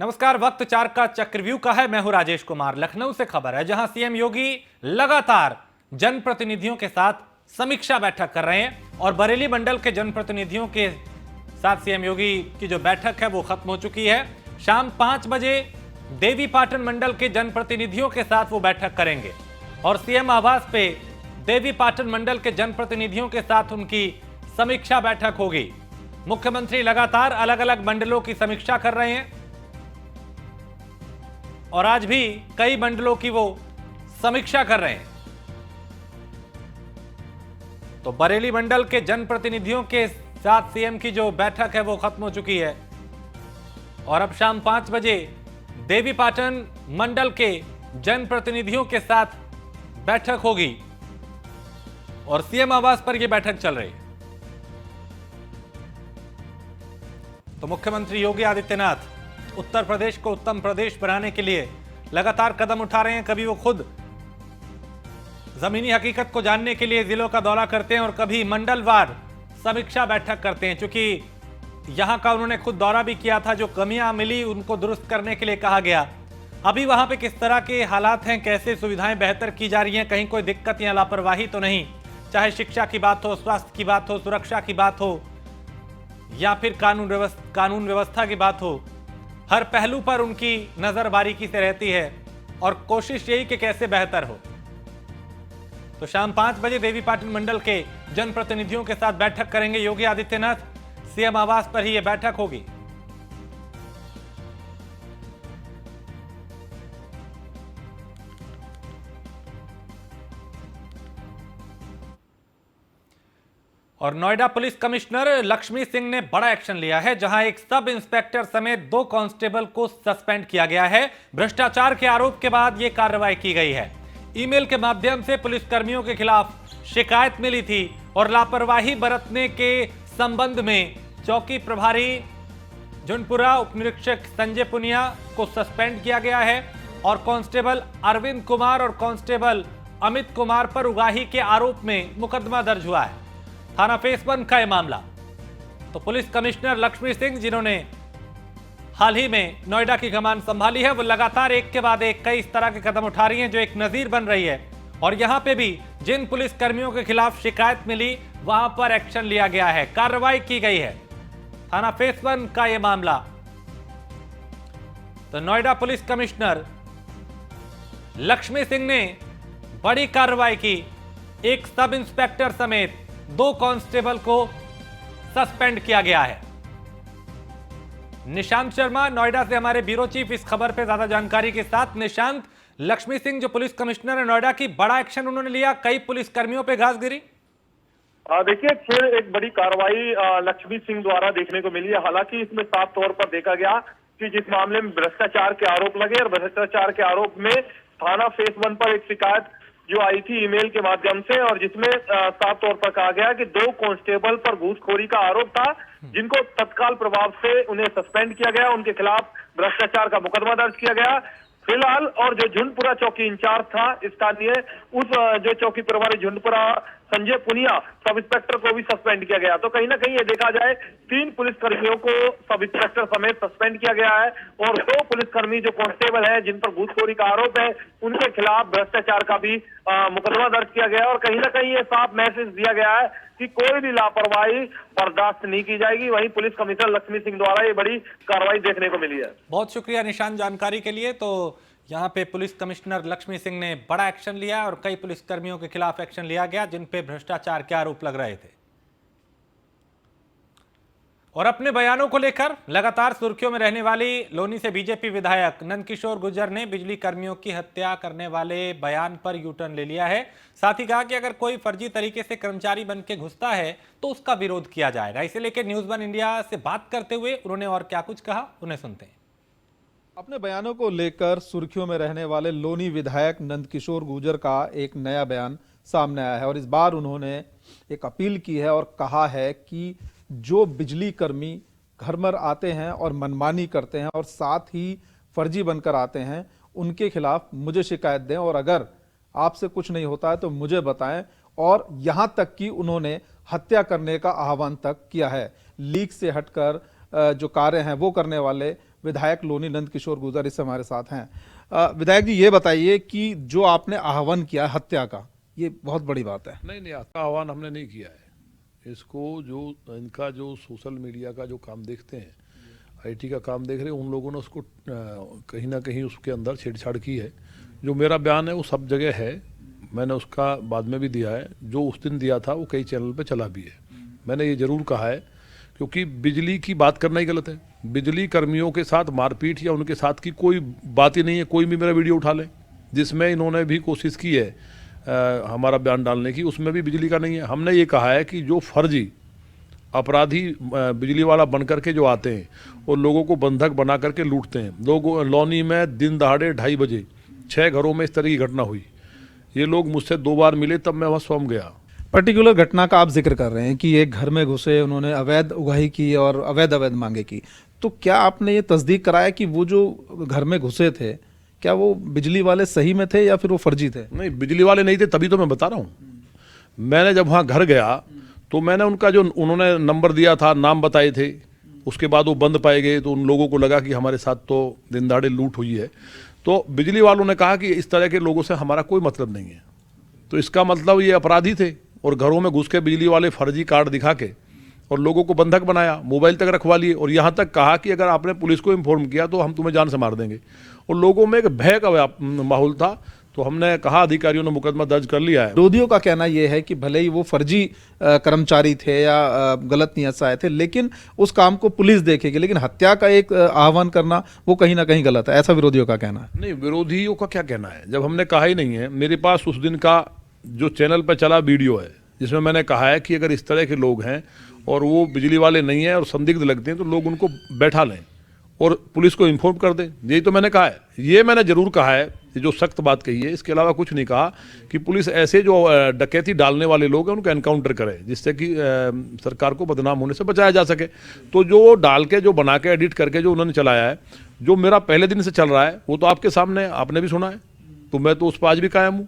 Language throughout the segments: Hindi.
नमस्कार। वक्त 4 का चक्रव्यूह का है। मैं हूं राजेश कुमार। लखनऊ से खबर है, जहां सीएम योगी लगातार जनप्रतिनिधियों के साथ समीक्षा बैठक कर रहे हैं और बरेली मंडल के जनप्रतिनिधियों के साथ सीएम योगी की जो बैठक है वो खत्म हो चुकी है। शाम 5 बजे देवीपाटन मंडल के जनप्रतिनिधियों के साथ वो बैठक करेंगे और सीएम आवास पे देवीपाटन मंडल के जनप्रतिनिधियों के साथ उनकी समीक्षा बैठक होगी। मुख्यमंत्री लगातार अलग अलग मंडलों की समीक्षा कर रहे हैं और आज भी कई मंडलों की वो समीक्षा कर रहे हैं। तो बरेली मंडल के जनप्रतिनिधियों के साथ सीएम की जो बैठक है वो खत्म हो चुकी है और अब शाम 5 बजे देवीपाटन मंडल के जनप्रतिनिधियों के साथ बैठक होगी और सीएम आवास पर यह बैठक चल रही है। तो मुख्यमंत्री योगी आदित्यनाथ उत्तर प्रदेश को उत्तम प्रदेश बनाने के लिए लगातार कदम उठा रहे हैं। कभी वो खुद जमीनी हकीकत को जानने के लिए जिलों का दौरा करते हैं और कभी मंडलवार समीक्षा बैठक करते हैं। क्योंकि यहां का उन्होंने खुद दौरा भी किया था, जो कमियां मिली उनको दुरुस्त करने के लिए कहा गया। अभी वहां पे किस तरह के हालात हैं, कैसे सुविधाएं बेहतर की जा रही हैं, कहीं कोई दिक्कत या लापरवाही तो नहीं, चाहे शिक्षा की बात हो, स्वास्थ्य की बात हो, सुरक्षा की बात हो या फिर कानून व्यवस्था की बात हो, हर पहलू पर उनकी नजर बारीकी से रहती है और कोशिश यही कि कैसे बेहतर हो। तो शाम 5 बजे देवीपाटन मंडल के जनप्रतिनिधियों के साथ बैठक करेंगे योगी आदित्यनाथ। सीएम आवास पर ही यह बैठक होगी। और नोएडा पुलिस कमिश्नर लक्ष्मी सिंह ने बड़ा एक्शन लिया है, जहां एक सब इंस्पेक्टर समेत 2 कांस्टेबल को सस्पेंड किया गया है। भ्रष्टाचार के आरोप के बाद यह कार्रवाई की गई है। ईमेल के माध्यम से पुलिसकर्मियों के खिलाफ शिकायत मिली थी और लापरवाही बरतने के संबंध में चौकी प्रभारी झुंडपुरा उपनिरीक्षक संजय पुनिया को सस्पेंड किया गया है और कांस्टेबल अरविंद कुमार और कांस्टेबल अमित कुमार पर उगाही के आरोप में मुकदमा दर्ज हुआ है। थाना फेस 1 का यह मामला। तो पुलिस कमिश्नर लक्ष्मी सिंह, जिन्होंने हाल ही में नोएडा की कमान संभाली है, वो लगातार एक के बाद एक कई इस तरह के कदम उठा रही हैं जो एक नजीर बन रही है। और यहां पे भी जिन पुलिस कर्मियों के खिलाफ शिकायत मिली वहां पर एक्शन लिया गया है, कार्रवाई की गई है। थाना फेस 1 का यह मामला। तो नोएडा पुलिस कमिश्नर लक्ष्मी सिंह ने बड़ी कार्रवाई की। एक सब इंस्पेक्टर समेत 2 कांस्टेबल को सस्पेंड किया गया है। निशांत शर्मा नोएडा से हमारे ब्यूरो चीफ इस खबर पे ज्यादा जानकारी के साथ। निशांत, लक्ष्मी सिंह जो पुलिस कमिश्नर है नोएडा की, बड़ा एक्शन उन्होंने लिया, कई पुलिस कर्मियों पे घास गिरी। देखिए, फिर एक बड़ी कार्रवाई लक्ष्मी सिंह द्वारा देखने को मिली है। हालांकि इसमें साफ तौर पर देखा गया कि जिस मामले में भ्रष्टाचार के आरोप लगे और भ्रष्टाचार के आरोप में थाना फेस 1 पर एक शिकायत जो आई थी ईमेल के माध्यम से, और जिसमें साफ तौर पर कहा गया कि 2 कांस्टेबल पर घूसखोरी का आरोप था, जिनको तत्काल प्रभाव से उन्हें सस्पेंड किया गया, उनके खिलाफ भ्रष्टाचार का मुकदमा दर्ज किया गया। फिलहाल और जो झुंडपुरा चौकी इंचार्ज था स्थानीय, उस जो चौकी प्रभारी झुंडपुरा संजय पुनिया सब इंस्पेक्टर को भी सस्पेंड किया गया। तो कहीं ना कहीं ये देखा जाए 3 पुलिसकर्मियों को सब इंस्पेक्टर समेत सस्पेंड किया गया है और 2 पुलिसकर्मी जो कांस्टेबल है जिन पर घूसखोरी का आरोप है, उनके खिलाफ भ्रष्टाचार का भी मुकदमा दर्ज किया गया। और कहीं ना कहीं ये साफ मैसेज दिया गया है कि कोई भी लापरवाही बर्दाश्त नहीं की जाएगी। वहीं पुलिस कमिश्नर लक्ष्मी सिंह द्वारा ये बड़ी कार्रवाई देखने को मिली है। बहुत शुक्रिया निशांत जानकारी के लिए। तो यहां पे पुलिस कमिश्नर लक्ष्मी सिंह ने बड़ा एक्शन लिया और कई पुलिसकर्मियों के खिलाफ एक्शन लिया गया जिन पे भ्रष्टाचार के आरोप लग रहे थे। और अपने बयानों को लेकर लगातार सुर्खियों में रहने वाली लोनी से बीजेपी विधायक नंदकिशोर गुर्जर ने बिजली कर्मियों की हत्या करने वाले बयान पर यू टर्न ले लिया है। साथ ही कहा कि अगर कोई फर्जी तरीके से कर्मचारी बन के घुसता है तो उसका विरोध किया जाएगा। इसे लेकर न्यूज़ 1 इंडिया से बात करते हुए उन्होंने और क्या कुछ कहा, उन्हें सुनते हैं। अपने बयानों को लेकर सुर्खियों में रहने वाले लोनी विधायक नंदकिशोर गुर्जर का एक नया बयान सामने आया है और इस बार उन्होंने एक अपील की है और कहा है कि जो बिजली कर्मी घर पर आते हैं और मनमानी करते हैं और साथ ही फर्जी बनकर आते हैं, उनके खिलाफ मुझे शिकायत दें और अगर आपसे कुछ नहीं होता है तो मुझे बताएं। और यहां तक कि उन्होंने हत्या करने का आह्वान तक किया है। लीक से हटकर जो कार्य हैं वो करने वाले विधायक लोनी नंद किशोर गुर्जर इस हमारे साथ हैं। विधायक जी, ये बताइए कि जो आपने आह्वान किया हत्या का, ये बहुत बड़ी बात है। नहीं, आपका आह्वान हमने नहीं किया है। इसको जो इनका जो सोशल मीडिया का जो काम देखते हैं, आईटी का काम देख रहे हैं, उन लोगों ने उसको कहीं ना कहीं उसके अंदर छेड़छाड़ की है। जो मेरा बयान है वो सब जगह है, मैंने उसका बाद में भी दिया है। जो उस दिन दिया था वो कई चैनल पे चला भी है। मैंने ये जरूर कहा है, क्योंकि बिजली की बात करना ही गलत है। बिजली कर्मियों के साथ मारपीट या उनके साथ की कोई बात ही नहीं है। कोई भी मेरा वीडियो उठा ले जिसमें इन्होंने भी कोशिश की है हमारा बयान डालने की, उसमें भी बिजली का नहीं है। हमने ये कहा है कि जो फर्जी अपराधी बिजली वाला बन करके जो आते हैं और लोगों को बंधक बना करके लूटते हैं। लोग लौनी में दिन दहाड़े 2:30 बजे 6 घरों में इस तरह की घटना हुई। ये लोग मुझसे 2 बार मिले, तब मैं वहाँ स्वयं गया। पर्टिकुलर घटना का आप जिक्र कर रहे हैं कि एक घर में घुसे, उन्होंने अवैध उगाही की और अवैध मांगे की, तो क्या आपने ये तस्दीक कराया कि वो जो घर में घुसे थे, क्या वो बिजली वाले सही में थे या फिर वो फर्जी थे? नहीं, बिजली वाले नहीं थे, तभी तो मैं बता रहा हूँ। मैंने जब वहाँ घर गया तो मैंने उनका जो उन्होंने नंबर दिया था, नाम बताए थे, उसके बाद वो बंद पाए गए। तो उन लोगों को लगा कि हमारे साथ तो दिन दहाड़े लूट हुई है। तो बिजली वालों ने कहा कि इस तरह के लोगों से हमारा कोई मतलब नहीं है। तो इसका मतलब ये अपराधी थे और घरों में घुस के बिजली वाले फर्जी कार्ड दिखा के और लोगों को बंधक बनाया, मोबाइल तक रखवा लिए और यहाँ तक कहा कि अगर आपने पुलिस को इन्फॉर्म किया तो हम तुम्हें जान से मार देंगे। और लोगों में एक भय का माहौल था। तो हमने कहा, अधिकारियों ने मुकदमा दर्ज कर लिया है। विरोधियों का कहना यह है कि भले ही वो फर्जी कर्मचारी थे या गलत नियत से आए थे, लेकिन उस काम को पुलिस देखेगी, लेकिन हत्या का एक आह्वान करना वो कहीं ना कहीं गलत है, ऐसा विरोधियों का कहना है। नहीं, विरोधियों का क्या कहना है, जब हमने कहा ही नहीं है। मेरे पास उस दिन का जो चैनल पर चला वीडियो है जिसमें मैंने कहा है कि अगर इस तरह के लोग हैं और वो बिजली वाले नहीं हैं और संदिग्ध लगते हैं तो लोग उनको बैठा लें और पुलिस को इन्फॉर्म कर दें। यही तो मैंने कहा है। ये मैंने जरूर कहा है, जो सख्त बात कही है, इसके अलावा कुछ नहीं कहा कि पुलिस ऐसे जो डकैती डालने वाले लोग हैं उनको एनकाउंटर करे, जिससे कि सरकार को बदनाम होने से बचाया जा सके। तो जो डाल के, जो बना के, एडिट करके जो उन्होंने चलाया है, जो मेरा पहले दिन से चल रहा है, वो तो आपके सामने, आपने भी सुना है। तो मैं तो उस पर आज भी कायम हूँ।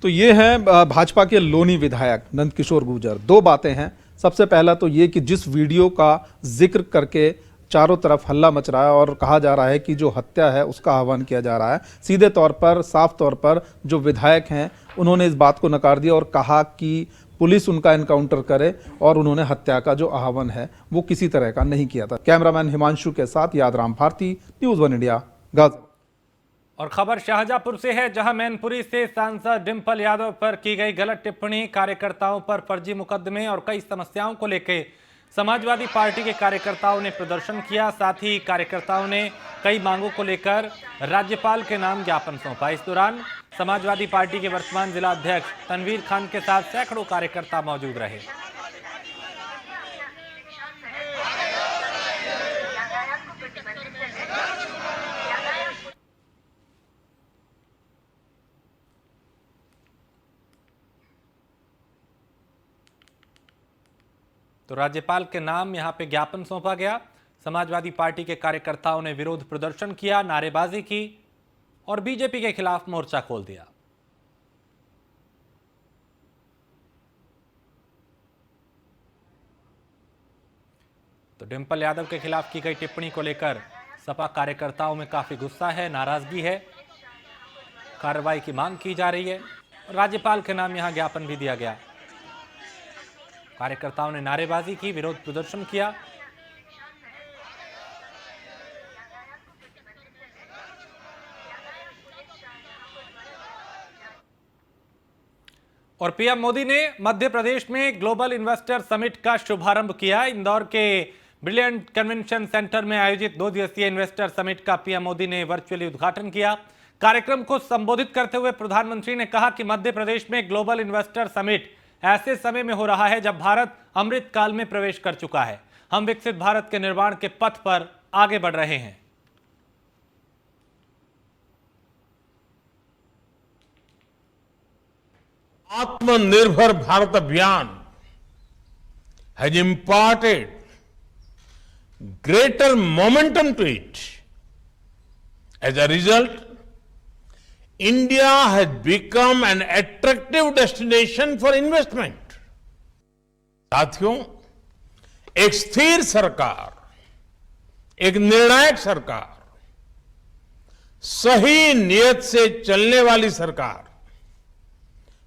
तो ये हैं भाजपा के लोनी विधायक नंद किशोर गुर्जर। 2 बातें हैं। सबसे पहला तो ये कि जिस वीडियो का जिक्र करके चारों तरफ हल्ला मच रहा है और कहा जा रहा है कि जो हत्या है उसका आह्वान किया जा रहा है, सीधे तौर पर, साफ तौर पर जो विधायक हैं उन्होंने इस बात को नकार दिया और कहा कि पुलिस उनका एनकाउंटर करे और उन्होंने हत्या का जो आह्वान है वो किसी तरह का नहीं किया था। कैमरामैन हिमांशु के साथ यादराम भारती, न्यूज़ 1 इंडिया, गाजियाबाद। और खबर शाहजहांपुर से है, जहां मैनपुरी से सांसद डिंपल यादव पर की गई गलत टिप्पणी, कार्यकर्ताओं पर फर्जी मुकदमे और कई समस्याओं को लेकर समाजवादी पार्टी के कार्यकर्ताओं ने प्रदर्शन किया। साथ ही कार्यकर्ताओं ने कई मांगों को लेकर राज्यपाल के नाम ज्ञापन सौंपा। इस दौरान समाजवादी पार्टी के वर्तमान जिला अध्यक्ष तनवीर खान के साथ सैकड़ों कार्यकर्ता मौजूद रहे। तो राज्यपाल के नाम यहां पे ज्ञापन सौंपा गया। समाजवादी पार्टी के कार्यकर्ताओं ने विरोध प्रदर्शन किया, नारेबाजी की और बीजेपी के खिलाफ मोर्चा खोल दिया। तो डिंपल यादव के खिलाफ की गई टिप्पणी को लेकर सपा कार्यकर्ताओं में काफी गुस्सा है, नाराजगी है, कार्रवाई की मांग की जा रही है। राज्यपाल के नाम यहां ज्ञापन भी दिया गया। कार्यकर्ताओं ने नारेबाजी की, विरोध प्रदर्शन किया। और पीएम मोदी ने मध्य प्रदेश में ग्लोबल इन्वेस्टर समिट का शुभारंभ किया। इंदौर के ब्रिलियंट कन्वेंशन सेंटर में आयोजित 2 दिवसीय इन्वेस्टर समिट का पीएम मोदी ने वर्चुअली उद्घाटन किया। कार्यक्रम को संबोधित करते हुए प्रधानमंत्री ने कहा कि मध्य प्रदेश में ग्लोबल इन्वेस्टर समिट ऐसे समय में हो रहा है जब भारत अमृत काल में प्रवेश कर चुका है। हम विकसित भारत के निर्माण के पथ पर आगे बढ़ रहे हैं। आत्मनिर्भर भारत अभियान has imparted greater momentum to it. As a result, India has become an attractive destination for investment. साथियों, एक स्थिर सरकार, एक निर्णायक सरकार, सही नियत से चलने वाली सरकार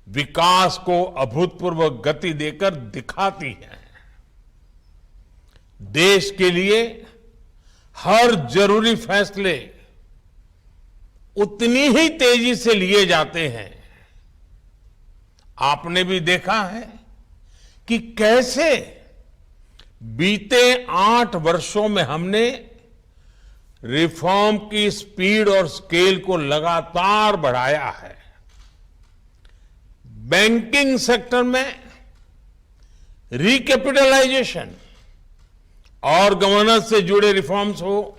विकास को अभूतपूर्व गति देकर दिखाती है। देश के लिए हर जरूरी फैसले उतनी ही तेजी से लिए जाते हैं। आपने भी देखा है कि कैसे बीते 8 वर्षों में हमने रिफॉर्म की स्पीड और स्केल को लगातार बढ़ाया है। बैंकिंग सेक्टर में रिकैपिटलाइजेशन और गवर्नेंस से जुड़े रिफॉर्म्स हो,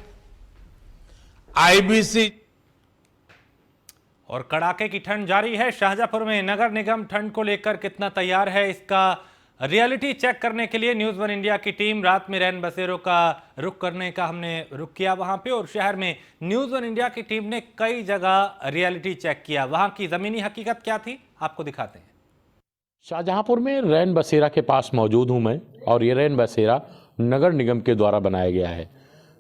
आईबीसी। और कड़ाके की ठंड जारी है। शाहजहांपुर में नगर निगम ठंड को लेकर कितना तैयार है, इसका रियलिटी चेक करने के लिए न्यूज़ वन इंडिया की टीम रात में रैन बसेरों का रुख करने का हमने रुख किया वहां पे, और शहर में न्यूज़ वन इंडिया की टीम ने कई जगह रियलिटी चेक किया। वहां की जमीनी हकीकत क्या थी, आपको दिखाते हैं। शाहजहांपुर में रैन बसेरा के पास मौजूद हूं मैं, और ये रैन बसेरा नगर निगम के द्वारा बनाया गया है।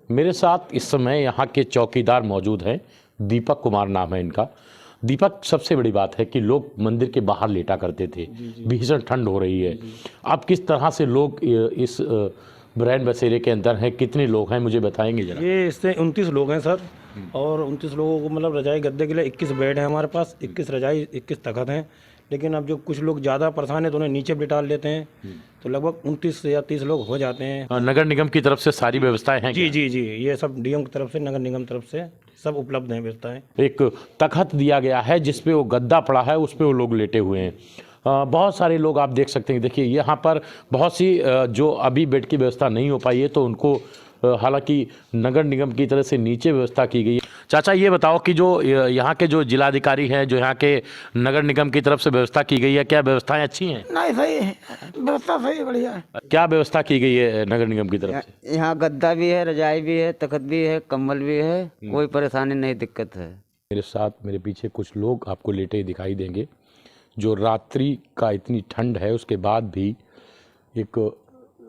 मेरे साथ इस समय यहाँ के चौकीदार मौजूद हैं, दीपक कुमार नाम है इनका। दीपक, सबसे बड़ी बात है कि लोग मंदिर के बाहर लेटा करते थे, भीषण ठंड हो रही है। अब किस तरह से लोग इस रैन बसेरे के अंदर हैं, कितने लोग हैं मुझे बताएंगे जरा? ये इससे 29 लोग हैं सर, और 29 लोगों को मतलब रजाई गद्दे के लिए 21 बेड है हमारे पास, 21 रजाई 21 तख्त हैं। लेकिन अब जो कुछ लोग ज़्यादा परेशान हैं तो उन्हें नीचे बिठा लेते हैं, तो लगभग 29 या 30 लोग हो जाते हैं। नगर निगम की तरफ से सारी व्यवस्थाएं हैं? जी जी जी, ये सब डीएम की तरफ से, नगर निगम की तरफ से सब उपलब्ध हैं व्यवस्थाएं। एक तख्त दिया गया है जिसपे वो गद्दा पड़ा है, उस पे वो लोग लेटे हुए हैं। बहुत सारे लोग आप देख सकते हैं। देखिए यहाँ पर बहुत सी जो अभी बेड की व्यवस्था नहीं हो पाई है, तो उनको हालांकि नगर निगम की तरफ से नीचे व्यवस्था की गई है। चाचा, ये बताओ कि जो यहाँ के जो जिलाधिकारी हैं, जो यहाँ के नगर निगम की तरफ से व्यवस्था की गई है, क्या व्यवस्थाएं अच्छी हैं? नहीं, सही है, व्यवस्था सही है, बढ़िया है। क्या व्यवस्था की गई है नगर निगम की तरफ से? यहाँ गद्दा भी है, रजाई भी है, तख्त भी है, कंबल भी है, कोई परेशानी नहीं, दिक्कत है। मेरे साथ मेरे पीछे कुछ लोग आपको लेटे दिखाई देंगे, जो रात्रि का इतनी ठंड है उसके बाद भी एक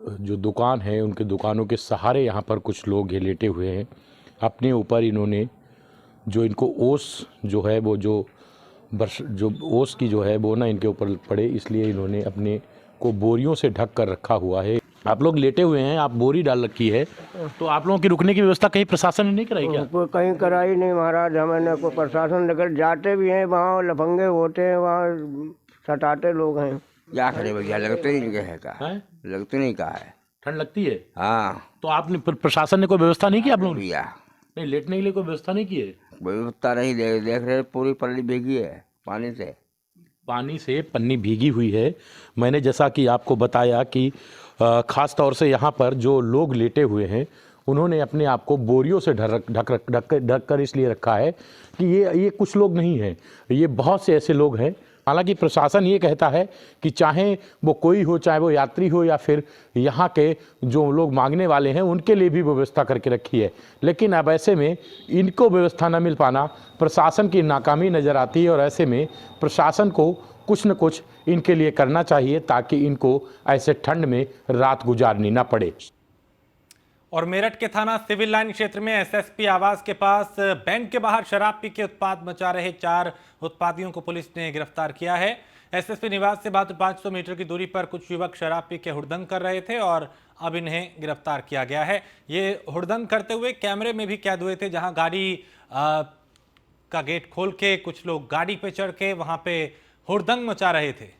जो दुकान है, उनके दुकानों के सहारे यहाँ पर कुछ लोग ये लेटे हुए हैं। अपने ऊपर इन्होंने जो इनको ओस जो है वो जो ओस की जो है वो ना इनके ऊपर पड़े, इसलिए इन्होंने अपने को बोरियों से ढक कर रखा हुआ है। आप लोग लेटे हुए हैं, आप बोरी डाल रखी है, तो आप लोगों की रुकने की व्यवस्था कहीं प्रशासन ने नहीं कराई क्या? कोई कहीं कराई नहीं महाराज, हमें को प्रशासन लेकर जाते भी हैं, वहाँ लफंगे होते हैं, वहाँ सटाते लोग हैं। क्या करे भैया, लगते नहीं है का है? लगते नहीं का है, ठंड लगती है। हाँ, तो आपने प्रशासन ने कोई व्यवस्था नहीं की आप लोगों ने? भैया नहीं, लेटने के लिए कोई व्यवस्था नहीं की है? व्यवस्था नहीं, देख रहे पूरी पल्ली भीगी है पानी से। पानी से पन्नी भीगी हुई है। मैंने जैसा कि आपको बताया कि ख़ास तौर से यहाँ पर जो लोग लेटे हुए हैं, उन्होंने अपने आप को बोरियों से ढक कर इसलिए रखा है कि ये कुछ लोग नहीं हैं, ये बहुत से ऐसे लोग हैं। हालांकि प्रशासन ये कहता है कि चाहे वो कोई हो, चाहे वो यात्री हो या फिर यहाँ के जो लोग मांगने वाले हैं, उनके लिए भी व्यवस्था करके रखी है। लेकिन अब ऐसे में इनको व्यवस्था न मिल पाना प्रशासन की नाकामी नज़र आती है, और ऐसे में प्रशासन को कुछ न कुछ इनके लिए करना चाहिए ताकि इनको ऐसे ठंड में रात गुजारनी ना पड़े। और मेरठ के थाना सिविल लाइन क्षेत्र में एसएसपी आवास के पास बैंक के बाहर शराब पी के उत्पात मचा रहे 4 उत्पादियों को पुलिस ने गिरफ्तार किया है। एसएसपी निवास से मात्र 500 मीटर की दूरी पर कुछ युवक शराब पी के हुड़दंग कर रहे थे और अब इन्हें गिरफ्तार किया गया है। ये हुड़दंग करते हुए कैमरे में भी कैद हुए थे, जहां गाड़ी का गेट खोल के कुछ लोग गाड़ी पे चढ़ के वहां पे हुड़दंग मचा रहे थे।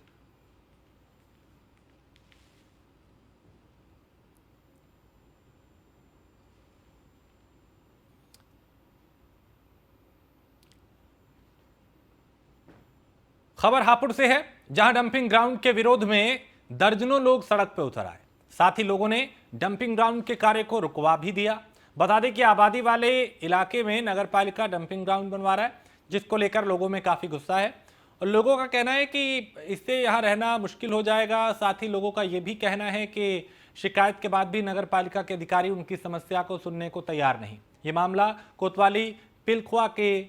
खबर हापुड़ से है, जहां डंपिंग ग्राउंड के विरोध में दर्जनों लोग सड़क पर उतर आए। साथ ही लोगों ने डंपिंग ग्राउंड के कार्य को रुकवा भी दिया। बता दें कि आबादी वाले इलाके में नगरपालिका डंपिंग ग्राउंड बनवा रहा है, जिसको लेकर लोगों में काफी गुस्सा है और लोगों का कहना है कि इससे यहां रहना मुश्किल हो जाएगा। साथ ही लोगों का यह भी कहना है कि शिकायत के बाद भी नगरपालिका के अधिकारी उनकी समस्या को सुनने को तैयार नहीं। ये मामला कोतवाली पिलखुआ के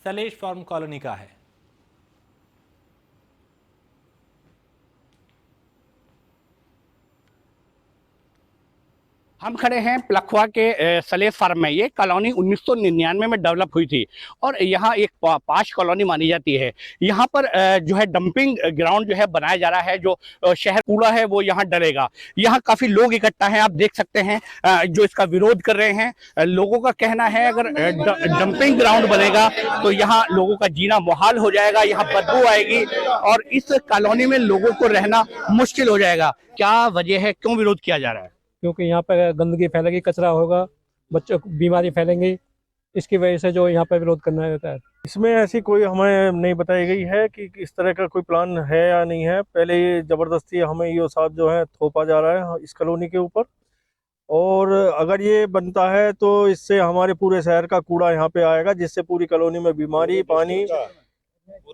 सलेश फार्म कॉलोनी का है। हम खड़े हैं प्लखवा के सलेस फार्म में। ये कॉलोनी 1999 में डेवलप हुई थी और यहाँ एक पाश कॉलोनी मानी जाती है। यहाँ पर जो है डंपिंग ग्राउंड जो है बनाया जा रहा है, जो शहर कूड़ा है वो यहाँ डलेगा। यहाँ काफी लोग इकट्ठा हैं, आप देख सकते हैं जो इसका विरोध कर रहे हैं। लोगों का कहना है अगर डंपिंग ग्राउंड बनेगा तो यहाँ लोगों का जीना मुहाल हो जाएगा, यहाँ बदबू आएगी और इस कॉलोनी में लोगों को रहना मुश्किल हो जाएगा। क्या वजह है, क्यों विरोध किया जा रहा है? क्योंकि यहाँ पर गंदगी फैलेगी, कचरा होगा, बच्चों को बीमारी फैलेंगी, इसकी वजह से जो यहाँ पर विरोध करना होता है। इसमें ऐसी कोई हमें नहीं बताई गई है कि इस तरह का कोई प्लान है या नहीं है। पहले ये जबरदस्ती हमें ये साहब जो है थोपा जा रहा है इस कॉलोनी के ऊपर, और अगर ये बनता है तो इससे हमारे पूरे शहर का कूड़ा यहाँ पे आएगा, जिससे पूरी कॉलोनी में बीमारी,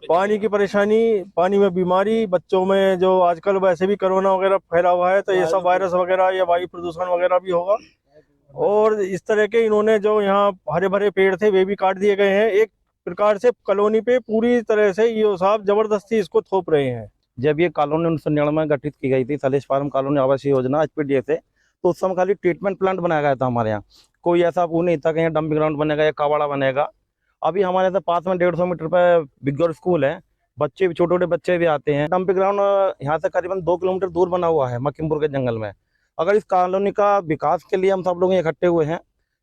पानी की परेशानी, पानी में बीमारी, बच्चों में जो आजकल वैसे भी कोरोना वगैरह फैला हुआ है तो ये सब वायरस वगैरह या वायु प्रदूषण वगैरह भी होगा। और इस तरह के इन्होंने जो यहाँ हरे भरे पेड़ थे वे भी काट दिए गए हैं। एक प्रकार से कॉलोनी पे पूरी तरह से ये साहब जबरदस्ती इसको थोप रहे हैं। जब ये कॉलोनी 1999 में गठित की गई थी, सलेस फार्म कॉलोनी आवासीय योजना HPDA से, तो उस समय खाली ट्रीटमेंट प्लांट बनाया गया था हमारे यहाँ। कोई ऐसा वो नहीं था कि यहाँ डंपिंग ग्राउंड बनेगा या कबाड़ा बनेगा। अभी हमारे यहाँ पास में 150 मीटर पे बिगौर स्कूल है, बच्चे भी, छोटे छोटे बच्चे भी आते हैं। डंपिंग ग्राउंड यहाँ से करीबन 2 किलोमीटर दूर बना हुआ है मकिमपुर के जंगल में। अगर इस कॉलोनी का विकास के लिए हम सब लोग इकट्ठे हुए हैं,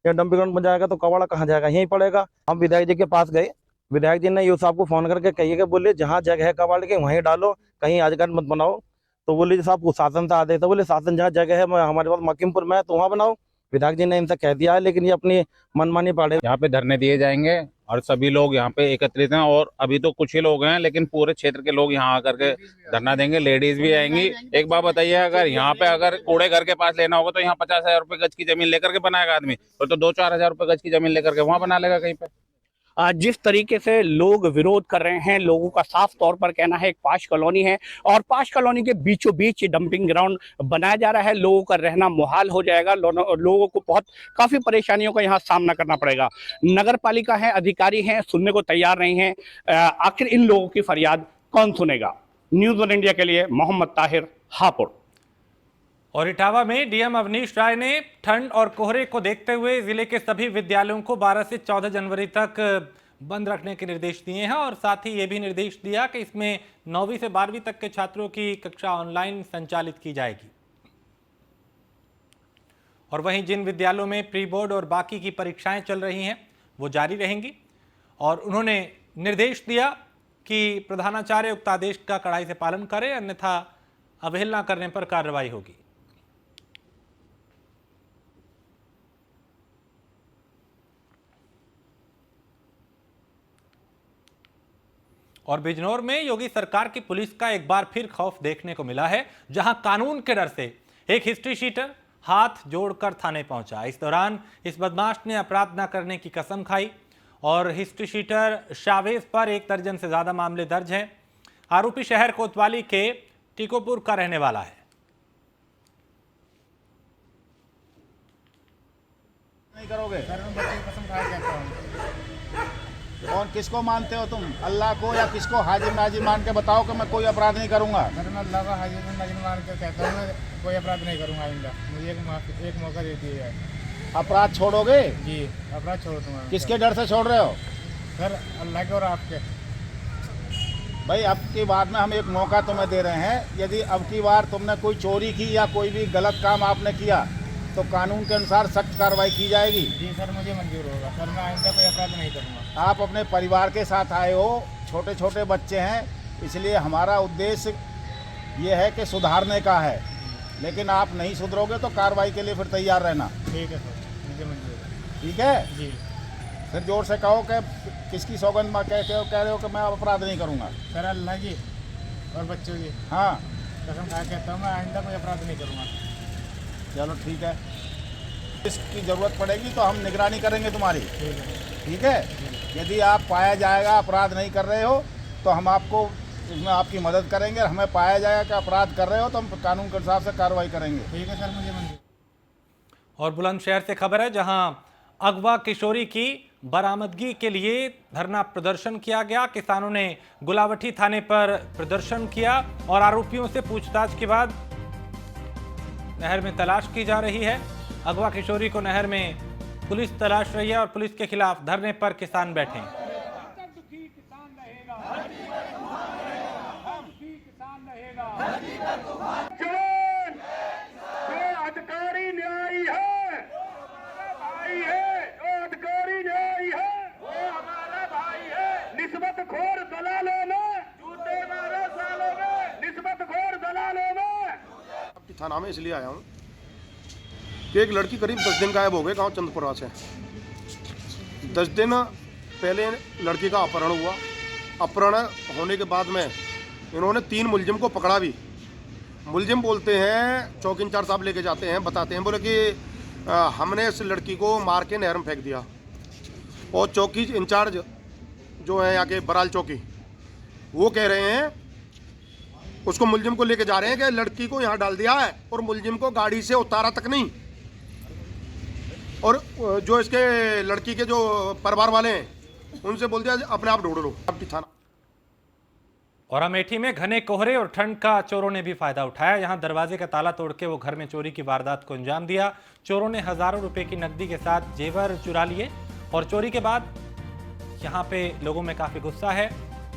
या डंपिंग ग्राउंड बन जाएगा तो कबाड़ा कहाँ जाएगा, यहीं पड़ेगा। हम विधायक जी के पास गए, विधायक जी ने यूँ साहब को फोन करके कहिए, बोले जहाँ जगह है कबाड़ के वहीं डालो, कहीं आजकल मत बनाओ। तो बोले साहब शासन से आदेश है, बोले शासन जहाँ जगह है हमारे पास मकिमपुर में है तो वहाँ बनाओ। विधायक जी ने इनसे कह दिया है, लेकिन ये अपनी मनमानी पाड़े। यहाँ पे धरने दिए जाएंगे और सभी लोग यहाँ पे एकत्रित हैं, और अभी तो कुछ ही लोग हैं लेकिन पूरे क्षेत्र के लोग यहाँ आकर के धरना देंगे, लेडीज भी आएंगी। एक बात बताइए, अगर यहाँ पे अगर कूड़े घर के पास लेना होगा तो यहाँ 50,000 रुपए गज की जमीन लेकर के बनाएगा आदमी, और तो 2-4 हजार रुपए गज की जमीन लेकर के वहाँ बना लेगा कहीं पे। जिस तरीके से लोग विरोध कर रहे हैं, लोगों का साफ तौर पर कहना है एक पाश कॉलोनी है और पाश कॉलोनी के बीचों बीच डंपिंग ग्राउंड बनाया जा रहा है, लोगों का रहना मुहाल हो जाएगा, लोगों को काफी परेशानियों का यहाँ सामना करना पड़ेगा। नगर पालिका है, अधिकारी हैं, सुनने को तैयार नहीं है। आखिर इन लोगों की फरियाद कौन सुनेगा? न्यूज़ 1 इंडिया के लिए मोहम्मद ताहिर, हापुड़। और इटावा में डीएम अवनीश राय ने ठंड और कोहरे को देखते हुए जिले के सभी विद्यालयों को 12 से 14 जनवरी तक बंद रखने के निर्देश दिए हैं, और साथ ही ये भी निर्देश दिया कि इसमें 9वीं से 12वीं तक के छात्रों की कक्षा ऑनलाइन संचालित की जाएगी। और वहीं जिन विद्यालयों में प्री बोर्ड और बाकी की परीक्षाएं चल रही हैं वो जारी रहेंगी, और उन्होंने निर्देश दिया कि प्रधानाचार्य उक्त आदेश का कड़ाई से पालन करें, अन्यथा अवहेलना करने पर कार्रवाई होगी। और बिजनौर में योगी सरकार की पुलिस का एक बार फिर खौफ देखने को मिला है, जहां कानून के डर से एक हिस्ट्री शीटर हाथ जोड़कर थाने पहुंचा। इस दौरान इस बदमाश ने अपराध न करने की कसम खाई, और हिस्ट्री शीटर शावेज पर 1 दर्जन से ज्यादा मामले दर्ज हैं। आरोपी शहर कोतवाली के टिकोपुर का रहने वाला है। नहीं करोगे? कौन, किसको मानते हो तुम? अल्लाह को या किसको? हाजिर नाजिर मान के बताओ कि मैं कोई अपराध नहीं करूंगा। सर मैं अल्लाह का हाजिर नाजिर मान के कहता हूँ मैं कोई अपराध नहीं करूंगा आइंदा। मुझे एक मौका दे दिया जाए। अपराध छोड़ोगे? जी अपराध छोड़ दूंगा। किसके डर से छोड़ रहे हो? सर अल्लाह के और आपके। भाई अब की बार में हम एक मौका तुम्हें दे रहे हैं, यदि अब की बार तुमने कोई चोरी की या कोई भी गलत काम आपने किया तो कानून के अनुसार सख्त कार्रवाई की जाएगी। जी सर मुझे मंजूर होगा सर, मैं आइंदा कोई अपराध नहीं करूँगा। आप अपने परिवार के साथ आए हो, छोटे छोटे बच्चे हैं, इसलिए हमारा उद्देश्य ये है कि सुधारने का है, लेकिन आप नहीं सुधरोगे तो कार्रवाई के लिए फिर तैयार रहना। ठीक है सर, मुझे मंजूर है। ठीक है जी। फिर जोर से कहो कि किसकी सौगंध में कह रहे हो कि मैं अपराध नहीं करूँगा। सर अल्लाह की और बच्चों की हाँ कसम खा कहता हूँ मैं आइंदा कोई अपराध नहीं करूँगा। चलो ठीक है, इसकी ज़रूरत पड़ेगी तो हम निगरानी करेंगे तुम्हारी। ठीक है, यदि आप पाया जाएगा अपराध नहीं कर रहे हो तो हम आपको इसमें आपकी मदद करेंगे, और हमें पाया जाएगा कि अपराध कर रहे हो तो हम कानून के हिसाब से कार्रवाई करेंगे। ठीक है सर, मुझे मंजूर। और बुलंदशहर से खबर है, जहां अगवा किशोरी की बरामदगी के लिए धरना प्रदर्शन किया गया। किसानों ने गुलावटी थाने पर प्रदर्शन किया और आरोपियों से पूछताछ के बाद नहर में तलाश की जा रही है। अगवा किशोरी को नहर में पुलिस तलाश रही है और पुलिस के खिलाफ धरने पर किसान बैठे हैं। अधिकारी न्यायी है, भाई है, जो अधिकारी न्यायी है, वो हमारा भाई है। निस्बत खोर दलालों में, झूठे 12 सालों में, निस्बत खोर दलालों में। थाना में इसलिए आया हूँ कि एक लड़की करीब 10 दिन गायब हो गए गांव चंदपुरा से। 10 दिन पहले लड़की का अपहरण हुआ। अपहरण होने के बाद में इन्होंने 3 मुलजिम को पकड़ा भी। मुलजिम बोलते हैं, चौकी इंचार्ज साहब लेके जाते हैं, बताते हैं, बोले कि हमने इस लड़की को मार के नहर में फेंक दिया। और चौकी इंचार्ज जो है यहाँ के बराल चौकी, वो कह रहे हैं उसको मुलजिम को लेके जा रहे हैं कि लड़की को यहाँ डाल दिया है और मुलजिम को गाड़ी से उतारा तक नहीं। और जो इसके लड़की के जो परिवार वाले हैं उनसे बोल दिया अपने आप ढूंढ लो थाना। और अमेठी में घने कोहरे और ठंड का चोरों ने भी फायदा उठाया। यहां दरवाजे का ताला तोड़ के वो घर में चोरी की वारदात को अंजाम दिया। चोरों ने हजारों रुपए की नकदी के साथ जेवर चुरा लिए और चोरी के बाद यहां पे लोगों में काफी गुस्सा है।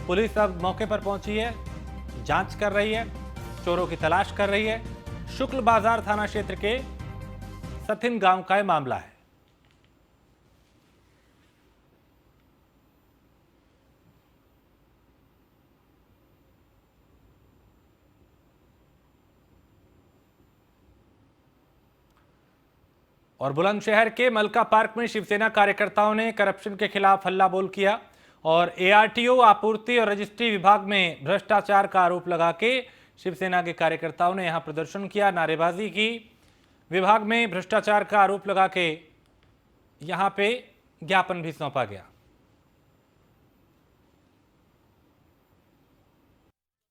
पुलिस अब मौके पर पहुंची है, जांच कर रही है, चोरों की तलाश कर रही है। शुक्ल बाजार थाना क्षेत्र के सथिन गांव का यह मामला है। और बुलंदशहर के मलका पार्क में शिवसेना कार्यकर्ताओं ने करप्शन के खिलाफ हल्ला बोल किया और एआरटीओ आपूर्ति और रजिस्ट्री विभाग में भ्रष्टाचार का आरोप लगा के शिवसेना के कार्यकर्ताओं ने यहां प्रदर्शन किया, नारेबाजी की। विभाग में भ्रष्टाचार का आरोप लगा के यहां पे ज्ञापन भी सौंपा गया।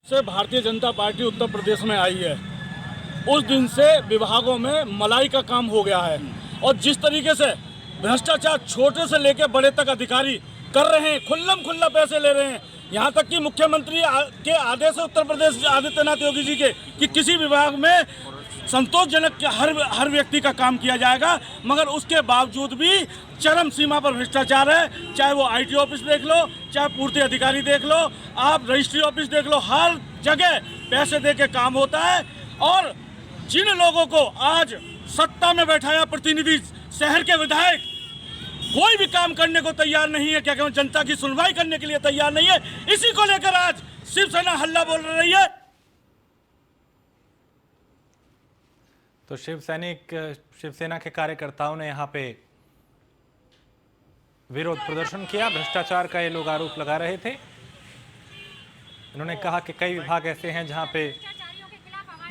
से भारतीय जनता पार्टी उत्तर प्रदेश में आई है, उस दिन से विभागों में मलाई का काम हो गया है और जिस तरीके से भ्रष्टाचार छोटे से लेकर बड़े तक अधिकारी कर रहे हैं, खुल्लम खुल्ला पैसे ले रहे हैं। यहाँ तक कि मुख्यमंत्री के आदेश है उत्तर प्रदेश आदित्यनाथ योगी जी के कि किसी विभाग में संतोषजनक हर व्यक्ति का काम किया जाएगा, मगर उसके बावजूद भी चरम सीमा पर भ्रष्टाचार है। चाहे वो आईटी ऑफिस देख लो, चाहे पूर्ति अधिकारी देख लो, आप रजिस्ट्री ऑफिस देख लो, हर जगह पैसे दे के काम होता है। और जिन लोगों को आज सत्ता में बैठाया प्रतिनिधि, शहर के विधायक, कोई भी काम करने को तैयार नहीं है, क्या कहूं, जनता की सुनवाई करने के लिए तैयार नहीं है। इसी को लेकर आज शिवसेना हल्ला बोल रही है। तो शिवसेना के कार्यकर्ताओं ने यहां पे विरोध प्रदर्शन किया। भ्रष्टाचार का ये लोग आरोप लगा रहे थे। इन्होंने कहा कि कई विभाग ऐसे हैं जहां पे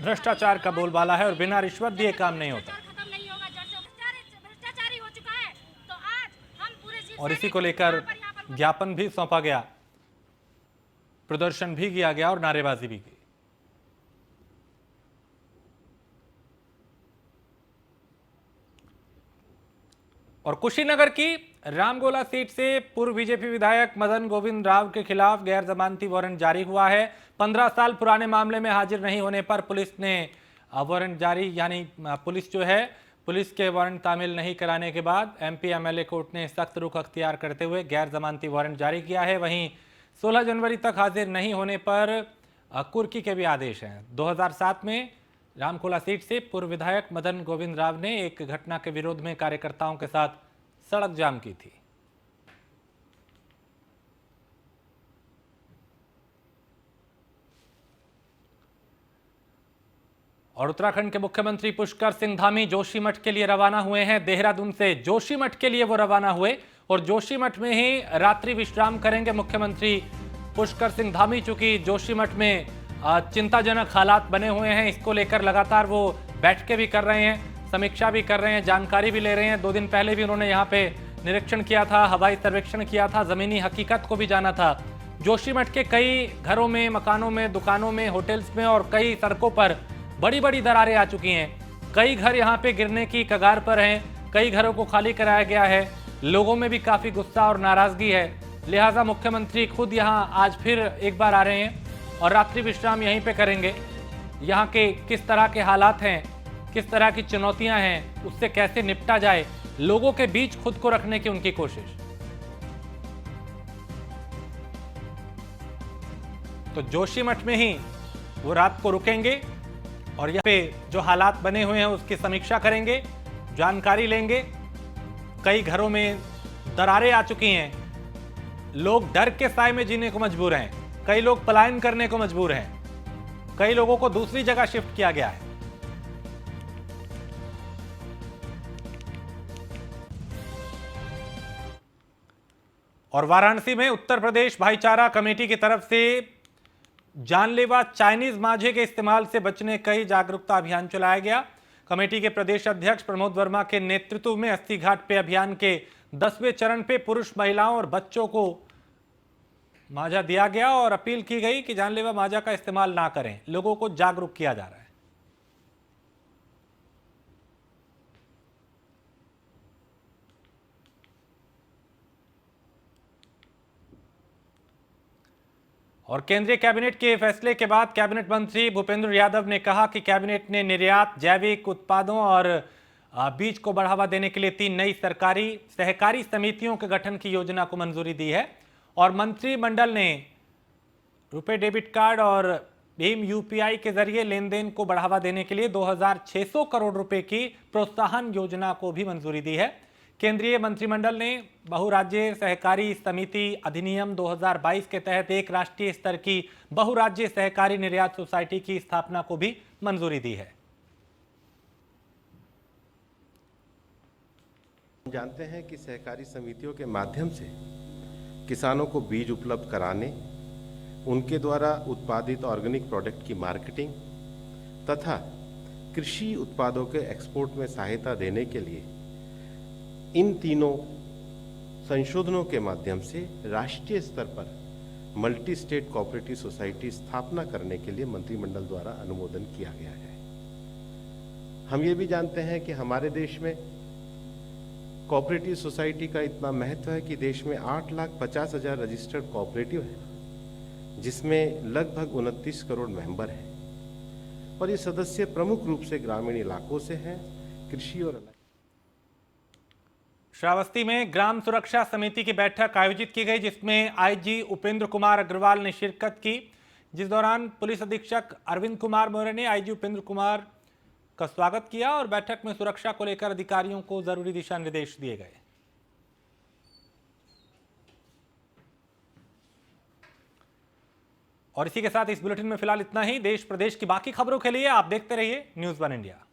भ्रष्टाचार का बोलबाला है और बिना रिश्वत दिए काम नहीं होता। और इसी को लेकर ज्ञापन भी सौंपा गया, प्रदर्शन भी किया गया और नारेबाजी भी की। और कुशीनगर की रामगोला सीट से पूर्व बीजेपी विधायक मदन गोविंद राव के खिलाफ गैर जमानती वारंट जारी हुआ है। 15 साल पुराने मामले में हाजिर नहीं होने पर पुलिस ने वारंट जारी, यानी पुलिस जो है, पुलिस के वारंट तामील नहीं कराने के बाद एमपी एमएलए कोर्ट ने सख्त रुख अख्तियार करते हुए गैर जमानती वारंट जारी किया है। वहीं 16 जनवरी तक हाजिर नहीं होने पर कुर्की के भी आदेश हैं। 2007 में रामकोला सीट से पूर्व विधायक मदन गोविंद राव ने एक घटना के विरोध में कार्यकर्ताओं के साथ सड़क जाम की थी। और उत्तराखंड के मुख्यमंत्री पुष्कर सिंह धामी जोशीमठ के लिए रवाना हुए हैं। देहरादून से जोशीमठ के लिए वो रवाना हुए और जोशीमठ में ही रात्रि विश्राम करेंगे मुख्यमंत्री पुष्कर सिंह धामी। चूंकि जोशीमठ में चिंताजनक हालात बने हुए हैं, इसको लेकर लगातार वो बैठकें भी कर रहे हैं, समीक्षा भी कर रहे हैं, जानकारी भी ले रहे हैं। 2 दिन पहले भी उन्होंने यहाँ पे निरीक्षण किया था, हवाई सर्वेक्षण किया था, जमीनी हकीकत को भी जाना था। जोशीमठ के कई घरों में, मकानों में, दुकानों में, होटल्स में और कई सड़कों पर बड़ी बड़ी दरारें आ चुकी हैं। कई घर यहाँ पे गिरने की कगार पर हैं, कई घरों को खाली कराया गया है। लोगों में भी काफ़ी गुस्सा और नाराज़गी है। लिहाजा मुख्यमंत्री खुद यहाँ आज फिर एक बार आ रहे हैं और रात्रि विश्राम यहीं पे करेंगे। यहाँ के किस तरह के हालात हैं किस तरह की चुनौतियां हैं, उससे कैसे निपटा जाए, लोगों के बीच खुद को रखने की उनकी कोशिश। तो जोशीमठ में ही वो रात को रुकेंगे और यहाँ पे जो हालात बने हुए हैं उसकी समीक्षा करेंगे, जानकारी लेंगे। कई घरों में दरारें आ चुकी हैं, लोग डर के साए में जीने को मजबूर हैं, कई लोग पलायन करने को मजबूर हैं, कई लोगों को दूसरी जगह शिफ्ट किया गया है। और वाराणसी में उत्तर प्रदेश भाईचारा कमेटी की तरफ से जानलेवा चाइनीज मांझे के इस्तेमाल से बचने कई जागरूकता अभियान चलाया गया। कमेटी के प्रदेश अध्यक्ष प्रमोद वर्मा के नेतृत्व में अस्थि घाट पे अभियान के 10वें चरण पे पुरुष, महिलाओं और बच्चों को मांझा दिया गया और अपील की गई कि जानलेवा मांझा का इस्तेमाल ना करें। लोगों को जागरूक किया जा रहा है। और केंद्रीय कैबिनेट के फैसले के बाद कैबिनेट मंत्री भूपेंद्र यादव ने कहा कि कैबिनेट ने निर्यात, जैविक उत्पादों और बीज को बढ़ावा देने के लिए 3 नई सरकारी सहकारी समितियों के गठन की योजना को मंजूरी दी है। और मंत्रिमंडल ने रुपे डेबिट कार्ड और भीम यूपीआई के जरिए लेन देन को बढ़ावा देने के लिए 2600 करोड़ रुपए की प्रोत्साहन योजना को भी मंजूरी दी है। केंद्रीय मंत्रिमंडल ने बहुराज्य सहकारी समिति अधिनियम 2022 के तहत एक राष्ट्रीय स्तर की बहुराज्य सहकारी निर्यात सोसाइटी की स्थापना को भी मंजूरी दी है। हम जानते हैं कि सहकारी समितियों के माध्यम से किसानों को बीज उपलब्ध कराने, उनके द्वारा उत्पादित ऑर्गेनिक प्रोडक्ट की मार्केटिंग तथा कृषि उत्पादों के एक्सपोर्ट में सहायता देने के लिए इन तीनों संशोधनों के माध्यम से राष्ट्रीय स्तर पर मल्टी स्टेट कोऑपरेटिव सोसाइटी स्थापना करने के लिए मंत्रिमंडल द्वारा अनुमोदन किया गया है। हम ये भी जानते हैं कि हमारे देश में कोऑपरेटिव सोसाइटी का इतना महत्व है कि देश में 8,50,000 रजिस्टर्ड कोऑपरेटिव हैं, जिसमें लगभग 29 करोड़ मेंबर हैं और ये सदस्य प्रमुख रूप से ग्रामीण इलाकों से हैं, कृषि और श्रावस्ती में ग्राम सुरक्षा समिति की बैठक आयोजित की गई, जिसमें आईजी उपेंद्र कुमार अग्रवाल ने शिरकत की, जिस दौरान पुलिस अधीक्षक अरविंद कुमार मौर्य ने आईजी उपेंद्र कुमार का स्वागत किया और बैठक में सुरक्षा को लेकर अधिकारियों को जरूरी दिशा निर्देश दिए गए। और इसी के साथ इस बुलेटिन में फिलहाल इतना ही। देश प्रदेश की बाकी खबरों के लिए आप देखते रहिए न्यूज़ 1 इंडिया।